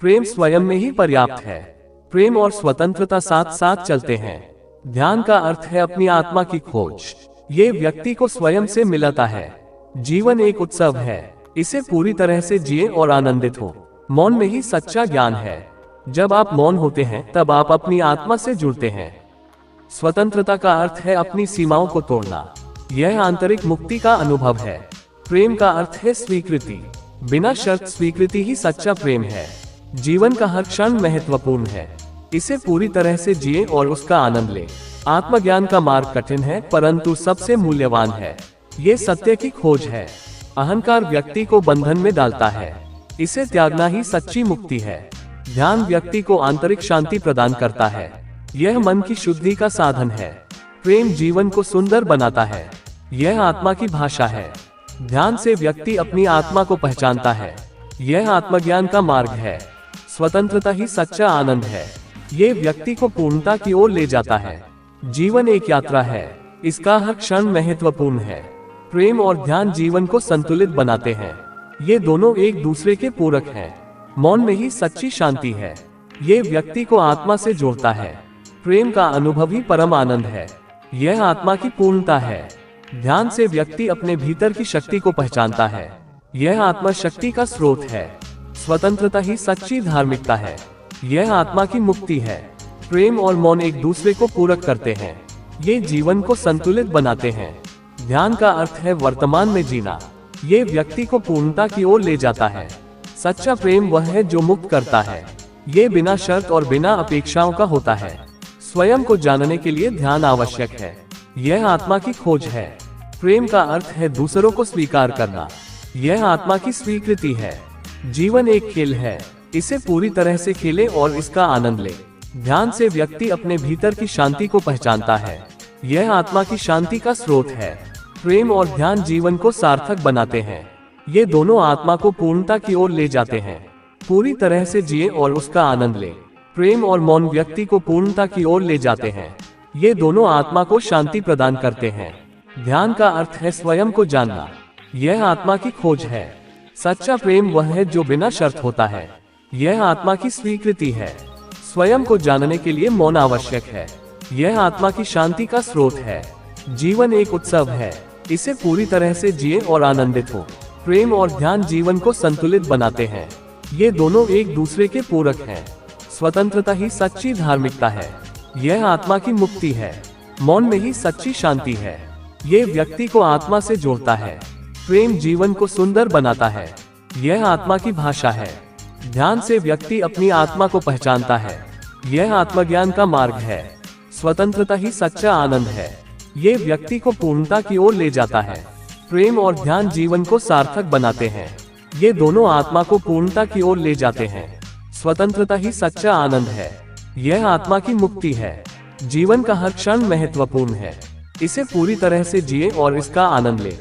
प्रेम स्वयं में ही पर्याप्त है। प्रेम और स्वतंत्रता साथ साथ चलते हैं। ध्यान का अर्थ है अपनी आत्मा की खोज। ये व्यक्ति को स्वयं से मिलाता है। जीवन एक उत्सव है, इसे पूरी तरह से जिए और आनंदित हो। मौन में ही सच्चा ज्ञान है। जब आप मौन होते हैं तब आप अपनी आत्मा से जुड़ते हैं। स्वतंत्रता का अर्थ है अपनी सीमाओं को तोड़ना। यह आंतरिक मुक्ति का अनुभव है। प्रेम का अर्थ है स्वीकृति। बिना शर्त स्वीकृति ही सच्चा प्रेम है। जीवन का हर क्षण महत्वपूर्ण है, इसे पूरी तरह से जिए और उसका आनंद ले। आत्मज्ञान का मार्ग कठिन है परंतु सबसे मूल्यवान है। ये सत्य की खोज है। अहंकार व्यक्ति को बंधन में डालता है, इसे त्यागना ही सच्ची मुक्ति है। ध्यान व्यक्ति को आंतरिक शांति प्रदान करता है, यह मन की शुद्धि का साधन है। प्रेम जीवन को सुंदर बनाता है, यह आत्मा की भाषा है। ध्यान से व्यक्ति अपनी आत्मा को पहचानता है, यह आत्मज्ञान का मार्ग है। स्वतंत्रता ही सच्चा आनंद है, ये व्यक्ति को पूर्णता की ओर ले जाता है। जीवन एक यात्रा है, इसका हर क्षण महत्वपूर्ण है। प्रेम और ध्यान जीवन को संतुलित बनाते हैं, ये दोनों एक दूसरे के पूरक हैं। मौन में ही सच्ची शांति है, ये व्यक्ति को आत्मा से जोड़ता है। प्रेम का अनुभव ही परम आनंद है, यह आत्मा की पूर्णता है। ध्यान से व्यक्ति अपने भीतर की शक्ति को पहचानता है, यह आत्मा शक्ति का स्रोत है। स्वतंत्रता ही सच्ची धार्मिकता है, यह आत्मा की मुक्ति है। प्रेम और मौन एक दूसरे को पूरक करते हैं, ये जीवन को संतुलित बनाते हैं। ध्यान का अर्थ है वर्तमान में जीना, ये व्यक्ति को पूर्णता की ओर ले जाता है। सच्चा प्रेम वह है जो मुक्त करता है, ये बिना शर्त और बिना अपेक्षाओं का होता है। स्वयं को जानने के लिए ध्यान आवश्यक है, यह आत्मा की खोज है। प्रेम का अर्थ है दूसरों को स्वीकार करना, यह आत्मा की स्वीकृति है। जीवन एक खेल है, इसे पूरी तरह से खेले और इसका आनंद ले। ध्यान से व्यक्ति अपने भीतर की शांति को पहचानता है, यह आत्मा की शांति का स्रोत है। प्रेम और ध्यान जीवन को सार्थक बनाते हैं, ये दोनों आत्मा को पूर्णता की ओर ले जाते हैं। पूरी तरह से जिए और उसका आनंद ले। प्रेम और मौन व्यक्ति को पूर्णता की ओर ले जाते हैं, ये दोनों आत्मा को शांति प्रदान करते हैं। ध्यान का अर्थ है स्वयं को जानना, यह आत्मा की खोज है। सच्चा प्रेम वह है जो बिना शर्त होता है, यह आत्मा की स्वीकृति है। स्वयं को जानने के लिए मौन आवश्यक है, यह आत्मा की शांति का स्रोत है। जीवन एक उत्सव है, इसे पूरी तरह से जिए और आनंदित हो। प्रेम और ध्यान जीवन को संतुलित बनाते हैं, ये दोनों एक दूसरे के पूरक हैं। स्वतंत्रता ही सच्ची धार्मिकता है, यह आत्मा की मुक्ति है। मौन में ही सच्ची शांति है, ये व्यक्ति को आत्मा से जोड़ता है। प्रेम जीवन को सुंदर बनाता है, यह आत्मा की भाषा है। ध्यान से व्यक्ति अपनी आत्मा को पहचानता है, यह आत्मज्ञान का मार्ग है। स्वतंत्रता ही सच्चा आनंद है, ये व्यक्ति को पूर्णता की ओर ले जाता है। प्रेम और ध्यान जीवन को सार्थक बनाते हैं, ये दोनों आत्मा को पूर्णता की ओर ले जाते हैं। स्वतंत्रता ही सच्चा आनंद है, यह आत्मा की मुक्ति है। जीवन का हर क्षण महत्वपूर्ण है, इसे पूरी तरह से जिए और इसका आनंद ले।